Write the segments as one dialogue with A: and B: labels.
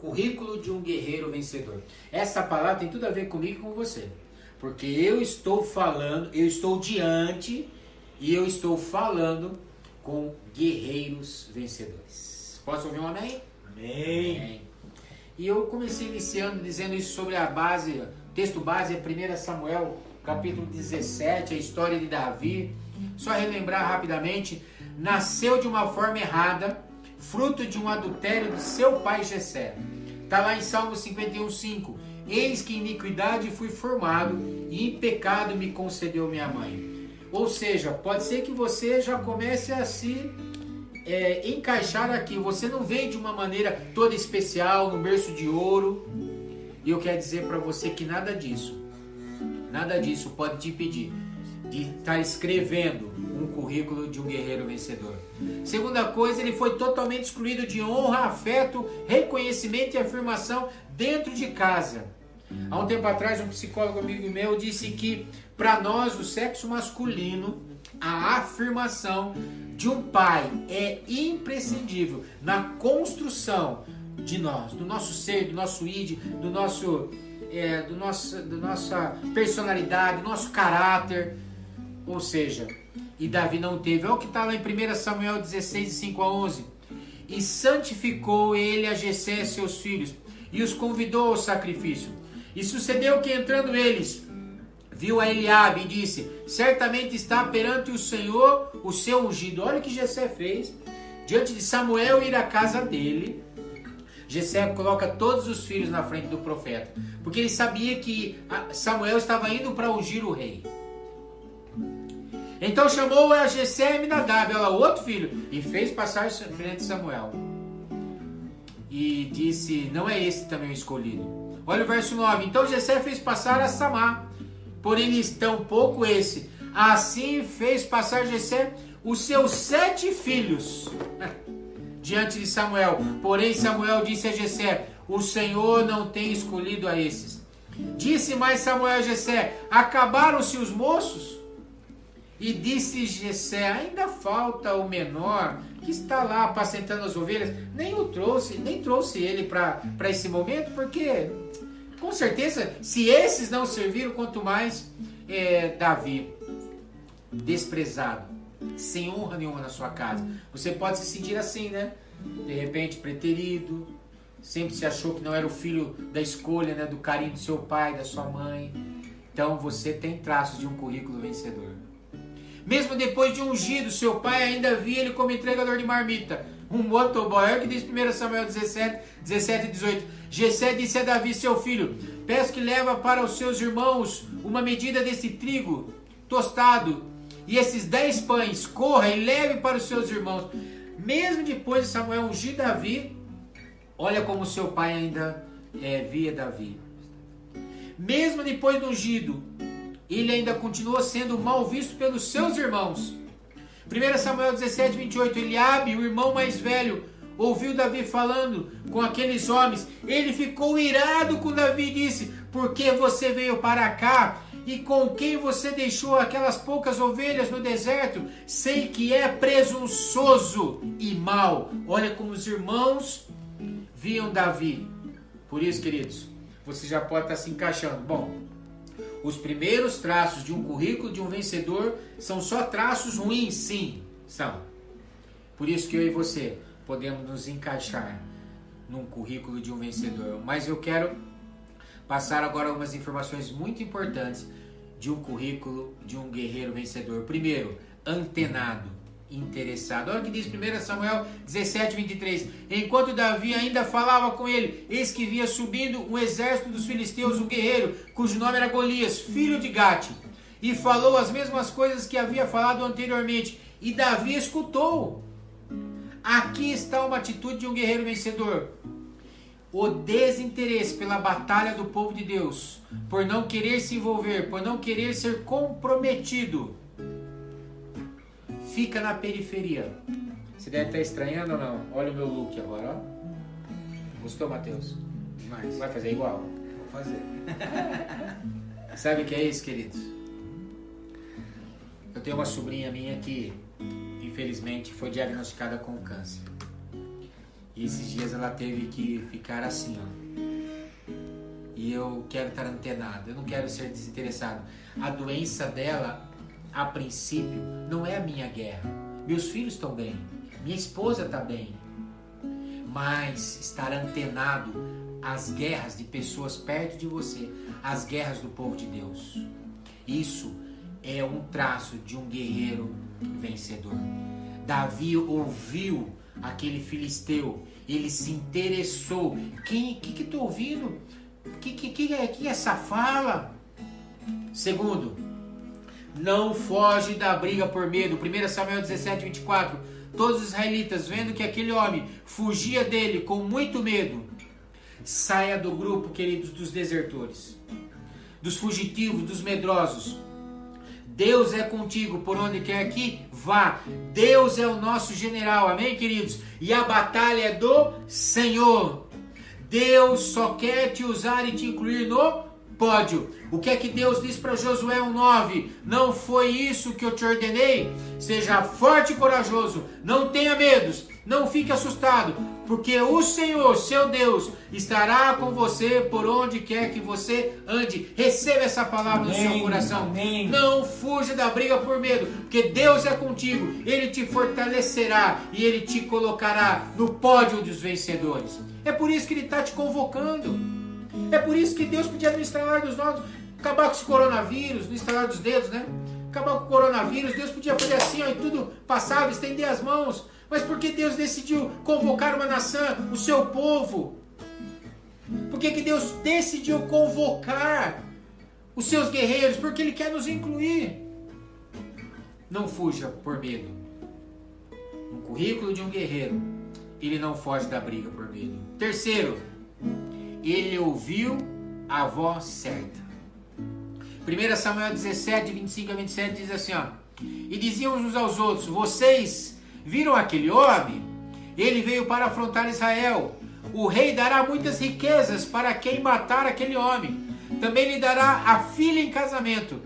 A: Currículo de um guerreiro vencedor. Essa palavra tem tudo a ver comigo e com você. Porque eu estou falando, eu estou diante e eu estou falando com guerreiros vencedores. Posso ouvir um amém?
B: Amém.
A: Amém. E eu comecei iniciando dizendo isso sobre a base, o texto base é 1 Samuel, capítulo 17, a história de Davi. Só relembrar rapidamente, nasceu de uma forma errada, fruto de um adultério de seu pai Jessé. Está lá em Salmo 51:5. Eis que em iniquidade fui formado, e em pecado me concedeu minha mãe. Ou seja, pode ser que você já comece a se encaixar aqui. Você não veio de uma maneira toda especial, no berço de ouro. E eu quero dizer para você que nada disso pode te impedir de estar escrevendo um currículo de um guerreiro vencedor. Segunda coisa, ele foi totalmente excluído de honra, afeto, reconhecimento e afirmação dentro de casa. Há um tempo atrás, um psicólogo amigo meu disse que para nós, do sexo masculino, a afirmação de um pai é imprescindível na construção de nós, do nosso ser, do nosso id, da nossa personalidade, do nosso caráter. Ou seja, e Davi não teve. Olha o que está lá em 1 Samuel 16, 5-11. E santificou ele a Jessé e seus filhos, e os convidou ao sacrifício. E sucedeu que entrando eles, viu a Eliabe e disse: certamente está perante o Senhor o seu ungido. Olha o que Jessé fez. Diante de Samuel ir à casa dele, Jessé coloca todos os filhos na frente do profeta, porque ele sabia que Samuel estava indo para ungir o rei. Então chamou a Jessé e Aminadab, ela, outro filho, e fez passar frente de Samuel. E disse: não é esse também o escolhido. Olha o verso 9. Então Jessé fez passar a Samá, porém lhes tampouco esse. Assim fez passar Jessé os seus 7 filhos diante de Samuel. Porém Samuel disse a Jessé: o Senhor não tem escolhido a esses. Disse mais Samuel a Jessé: acabaram-se os moços? E disse Jessé: ainda falta o menor que está lá apacentando as ovelhas. Nem trouxe ele para esse momento, porque com certeza, se esses não serviram, quanto mais Davi, desprezado, sem honra nenhuma na sua casa. Você pode se sentir assim, né? De repente preterido, sempre se achou que não era o filho da escolha, né? Do carinho do seu pai, da sua mãe. Então você tem traços de um currículo vencedor. Mesmo depois de ungido, seu pai ainda via ele como entregador de marmita, um motoboy. É o que diz 1 Samuel 17 e 18. Jessé disse a Davi, seu filho: peço que leva para os seus irmãos uma medida desse trigo tostado e esses 10 pães, corra e leve para os seus irmãos. Mesmo depois de Samuel ungir Davi, olha como seu pai ainda via Davi. Mesmo depois do ungido, ele ainda continuou sendo mal visto pelos seus irmãos. 1 Samuel 17, 28. Eliabe, o irmão mais velho, ouviu Davi falando com aqueles homens. Ele ficou irado com Davi e disse: por que você veio para cá? E com quem você deixou aquelas poucas ovelhas no deserto? Sei que é presunçoso e mau. Olha como os irmãos viam Davi. Por isso, queridos, você já pode estar se encaixando. Bom, os primeiros traços de um currículo de um vencedor são só traços ruins, sim, são. Por isso que eu e você podemos nos encaixar num currículo de um vencedor. Mas eu quero passar agora algumas informações muito importantes de um currículo de um guerreiro vencedor. Primeiro, antenado, interessado. Olha o que diz 1 Samuel 17, 23. Enquanto Davi ainda falava com ele, eis que vinha subindo um exército dos filisteus, um guerreiro, cujo nome era Golias, filho de Gate, e falou as mesmas coisas que havia falado anteriormente, e Davi escutou. Aqui está uma atitude de um guerreiro vencedor: o desinteresse pela batalha do povo de Deus, por não querer se envolver, por não querer ser comprometido, fica na periferia. Você deve estar estranhando ou não? Olha o meu look agora, ó. Gostou, Matheus?
B: Demais.
A: Vai fazer igual?
B: Vou fazer.
A: Sabe o que é isso, queridos? Eu tenho uma sobrinha minha que, infelizmente, foi diagnosticada com câncer. E esses dias ela teve que ficar assim, ó. E eu quero estar antenado, eu não quero ser desinteressado. A doença dela, a princípio, não é a minha guerra. Meus filhos estão bem, minha esposa está bem. Mas estar antenado às guerras de pessoas perto de você, às guerras do povo de Deus. Isso é um traço de um guerreiro vencedor. Davi ouviu aquele filisteu, ele se interessou. Que estou ouvindo? Que é essa fala? Segundo, não foge da briga por medo. 1 Samuel 17, 24. Todos os israelitas, vendo que aquele homem fugia dele com muito medo, saia do grupo, queridos, dos desertores, dos fugitivos, dos medrosos. Deus é contigo por onde quer que vá. Deus é o nosso general, amém, queridos? E a batalha é do Senhor. Deus só quer te usar e te incluir no pódio. O que é que Deus diz para Josué 1:9? Não foi isso que eu te ordenei? Seja forte e corajoso, não tenha medos, não fique assustado, porque o Senhor, seu Deus, estará com você por onde quer que você ande. Receba essa palavra no seu coração.
B: Amém.
A: Não fuja da briga por medo, porque Deus é contigo. Ele te fortalecerá e Ele te colocará no pódio dos vencedores. É por isso que Ele está te convocando. É por isso que Deus podia no instalar dos nossos, acabar com esse coronavírus, no instalar dos dedos, né? Acabar com o coronavírus, Deus podia fazer assim, ó, e tudo passava, estender as mãos. Mas por que Deus decidiu convocar uma nação, o seu povo? Por que Deus decidiu convocar os seus guerreiros? Porque Ele quer nos incluir. Não fuja por medo. No currículo de um guerreiro, ele não foge da briga por medo. Terceiro, ele ouviu a voz certa. 1 Samuel 17, 25 a 27 diz assim, ó. E diziam uns aos outros, vocês viram aquele homem? Ele veio para afrontar Israel. O rei dará muitas riquezas para quem matar aquele homem. Também lhe dará a filha em casamento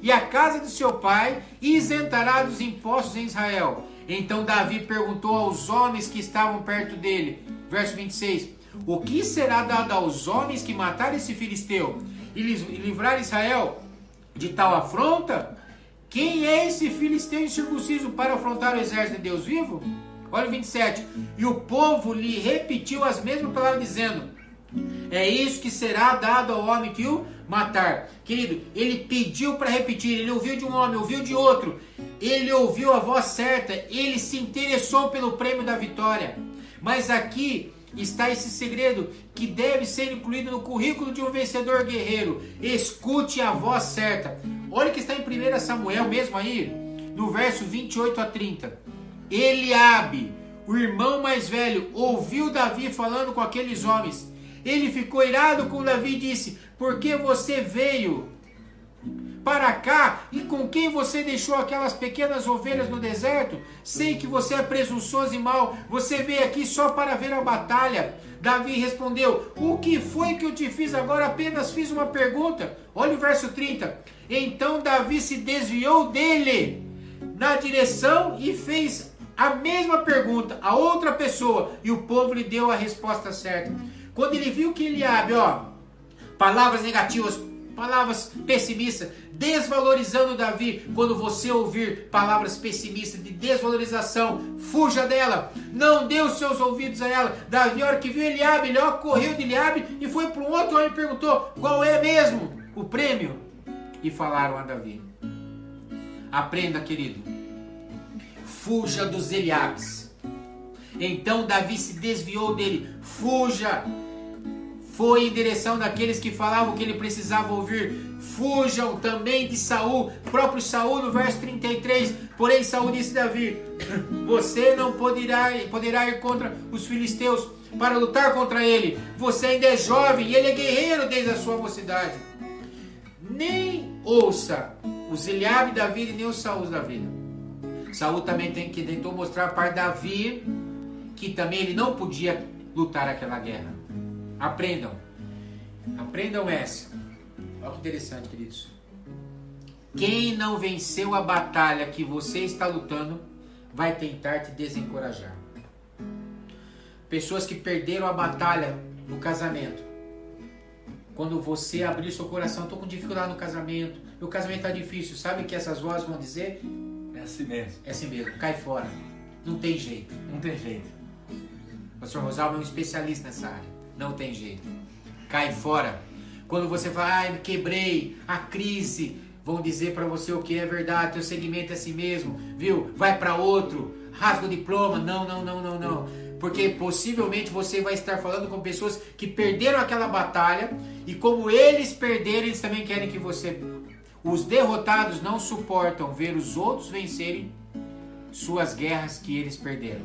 A: e a casa de seu pai, e isentará dos impostos em Israel. Então Davi perguntou aos homens que estavam perto dele, verso 26, o que será dado aos homens que matarem esse filisteu e livrar Israel de tal afronta? Quem é esse filisteu incircunciso para afrontar o exército de Deus vivo? Olha o 27. E o povo lhe repetiu as mesmas palavras, dizendo, é isso que será dado ao homem que o matar. Querido, ele pediu para repetir, ele ouviu de um homem, ouviu de outro, ele ouviu a voz certa, ele se interessou pelo prêmio da vitória. Mas aqui está esse segredo que deve ser incluído no currículo de um vencedor guerreiro. Escute a voz certa. Olha que está em 1 Samuel mesmo aí, no verso 28 a 30. Eliabe, o irmão mais velho, ouviu Davi falando com aqueles homens. Ele ficou irado com Davi e disse, por que você veio para cá e com quem você deixou aquelas pequenas ovelhas no deserto? Sei que você é presunçoso e mau, você veio aqui só para ver a batalha. Davi respondeu, o que foi que eu te fiz agora? Apenas fiz uma pergunta. Olha o verso 30. Então Davi se desviou dele na direção e fez a mesma pergunta a outra pessoa, e o povo lhe deu a resposta certa. Quando ele viu que Eliabe, palavras negativas, palavras pessimistas, desvalorizando Davi, quando você ouvir palavras pessimistas de desvalorização, fuja dela, não dê os seus ouvidos a ela. Davi, a hora que viu Eliabe, ele correu de Eliabe e foi para um outro homem e perguntou, qual é mesmo o prêmio? E falaram a Davi. Aprenda, querido, fuja dos Eliabes. Então Davi se desviou dele, fuja. Foi em direção daqueles que falavam que ele precisava ouvir. Fujam também de Saul. O próprio Saul, no verso 33. Porém Saul disse a Davi, você não poderá ir contra os filisteus para lutar contra ele. Você ainda é jovem e ele é guerreiro desde a sua mocidade. Nem ouça os Eliabe da vida e nem os Saúl da vida. Saul também tentou mostrar para Davi que também ele não podia lutar aquela guerra. Aprendam essa. Olha que interessante, queridos. Quem não venceu a batalha que você está lutando vai tentar te desencorajar. pessoas que perderam a batalha no casamento. Quando você abrir seu coração, estou com dificuldade no casamento, meu casamento está difícil, sabe o que essas vozes vão dizer?
B: É assim mesmo.
A: É assim mesmo, cai fora. Não tem jeito.
B: Não tem jeito.
A: O pastor Rosalvo é um especialista nessa área. Não tem jeito. Cai fora. Quando você fala, ai, me quebrei, a crise, vão dizer para você o que é verdade, teu segmento é assim mesmo, viu? Vai para outro, rasga o diploma. Não. Porque possivelmente você vai estar falando com pessoas que perderam aquela batalha e como eles perderam, eles também querem que você... Os derrotados não suportam ver os outros vencerem suas guerras que eles perderam.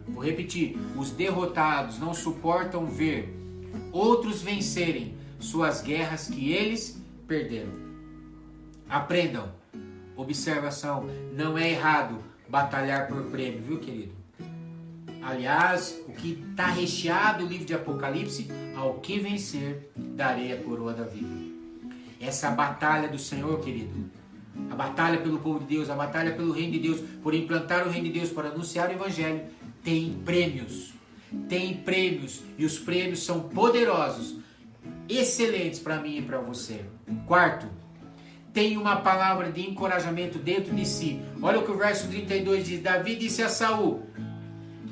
A: Vou repetir, os derrotados não suportam ver outros vencerem suas guerras que eles perderam. Aprendam, observação, não é errado batalhar por prêmio, viu, querido? Aliás, o que está recheado no livro de Apocalipse, ao que vencer, darei a coroa da vida. Essa batalha do Senhor, querido, a batalha pelo povo de Deus, a batalha pelo reino de Deus, por implantar o reino de Deus, por anunciar o evangelho, tem prêmios, e os prêmios são poderosos, excelentes para mim e para você. Quarto, tem uma palavra de encorajamento dentro de si. Olha o que o verso 32 diz: Davi disse a Saul,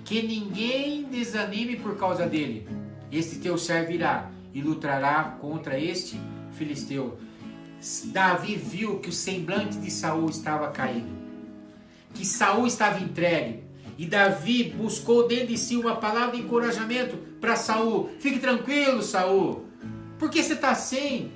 A: que ninguém desanime por causa dele. Este teu servo irá e lutará contra este filisteu. Davi viu que o semblante de Saul estava caído, que Saul estava entregue, e Davi buscou dentro de si uma palavra de encorajamento para Saul. Fique tranquilo, Saul. Por que você está assim?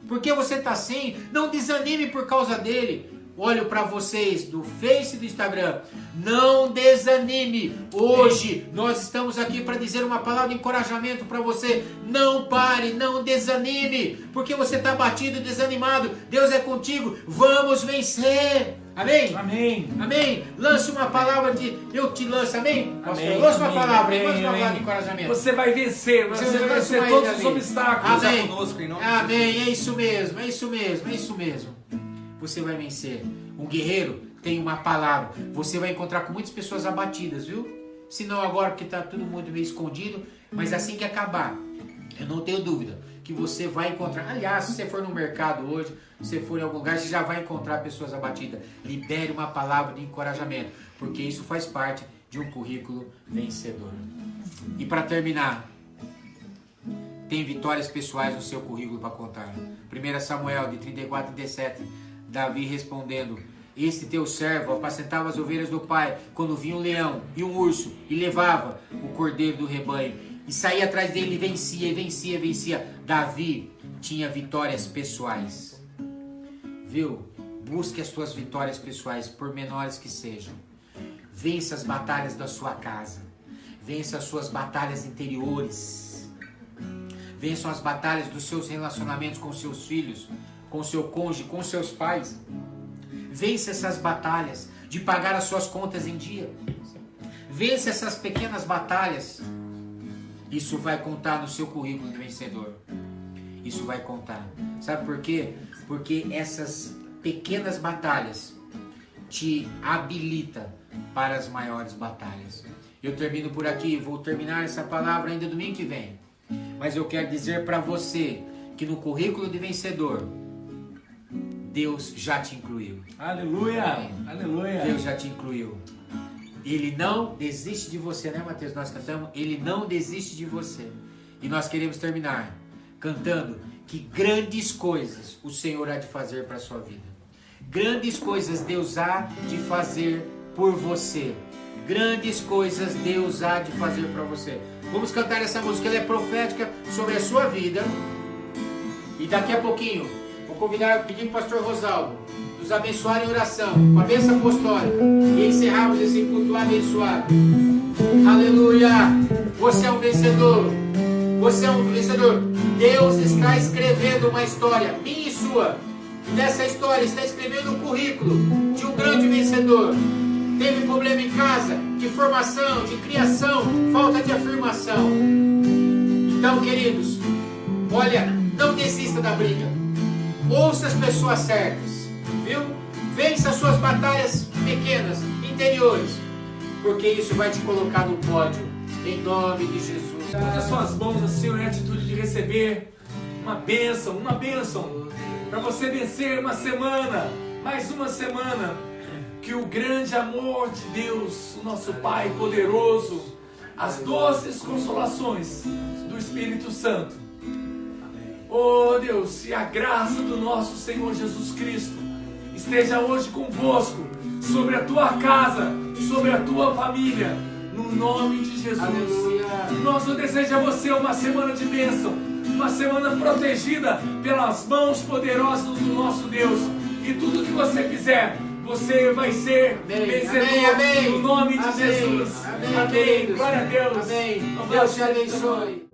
A: Por que você está assim? Não desanime por causa dele. Olho para vocês do Face e do Instagram. Não desanime. Hoje nós estamos aqui para dizer uma palavra de encorajamento para você. Não pare, não desanime. Porque você está batido e desanimado. Deus é contigo. Vamos vencer. Amém?
B: Amém.
A: Amém. Lance uma palavra de... Eu te lanço, amém?
B: Amém.
A: Lance uma palavra.
B: Amém.
A: Lance uma palavra de
B: Amém.
A: encorajamento.
B: Você vai vencer. Você vai vencer todos os obstáculos.
A: Amém.
B: Conosco, em nome de
A: Amém.
B: Jesus.
A: É isso mesmo. É isso mesmo. É isso mesmo. Você vai vencer. Um guerreiro tem uma palavra. Você vai encontrar com muitas pessoas abatidas, viu? Se não agora, porque está todo mundo meio escondido. Mas assim que acabar, eu não tenho dúvida que você vai encontrar. Aliás, se você for no mercado hoje, se você for em algum lugar, você já vai encontrar pessoas abatidas. Libere uma palavra de encorajamento, porque isso faz parte de um currículo vencedor. E para terminar, tem vitórias pessoais no seu currículo para contar. 1 Samuel de 34 e 17, Davi respondendo: Este teu servo apacentava as ovelhas do pai, quando vinha um leão e um urso, e levava o cordeiro do rebanho, e saía atrás dele e vencia. Davi tinha vitórias pessoais. Viu? Busque as suas vitórias pessoais, por menores que sejam. Vença as batalhas da sua casa. Vença as suas batalhas interiores. Vença as batalhas dos seus relacionamentos com seus filhos, com seu cônjuge, com seus pais. Vença essas batalhas de pagar as suas contas em dia. Vença essas pequenas batalhas. Isso vai contar no seu currículo de vencedor. Isso vai contar. Sabe por quê? Porque essas pequenas batalhas te habilitam para as maiores batalhas. Eu termino por aqui. Vou terminar essa palavra ainda domingo que vem. Mas eu quero dizer para você que no currículo de vencedor, Deus já te incluiu.
B: Aleluia.
A: Amém.
B: Aleluia.
A: Deus já te incluiu. Ele não desiste de você, né, Mateus? Nós cantamos, Ele não desiste de você. E nós queremos terminar cantando que grandes coisas o Senhor há de fazer para a sua vida. Grandes coisas Deus há de fazer por você. Grandes coisas Deus há de fazer para você. Vamos cantar essa música, ela é profética sobre a sua vida. E daqui a pouquinho, vou pedir para o pastor Rosalvo nos abençoar em oração, com a bênção apostólica, e encerrarmos esse culto abençoado. Aleluia! Você é um vencedor. Você é um vencedor. Deus está escrevendo uma história, minha e sua. E nessa história está escrevendo um currículo de um grande vencedor. Teve problema em casa, de formação, de criação, falta de afirmação. Então, queridos, olha, não desista da briga. Ouça as pessoas certas, viu? Vença as suas batalhas pequenas, interiores, porque isso vai te colocar no pódio em nome de Jesus.
B: As suas mãos assim, em atitude de receber uma bênção para você vencer uma semana, mais uma semana. Que o grande amor de Deus, o nosso Pai poderoso, as doces consolações do Espírito Santo, oh Deus, e a graça do nosso Senhor Jesus Cristo esteja hoje convosco, sobre a tua casa, sobre a tua família, no nome de Jesus.
A: Aleluia.
B: Nosso desejo a você uma semana de bênção, uma semana protegida pelas mãos poderosas do nosso Deus, e tudo que você fizer, você vai ser vencedor no nome de Jesus. Amém. Glória a Deus.
A: Amém. Deus te abençoe.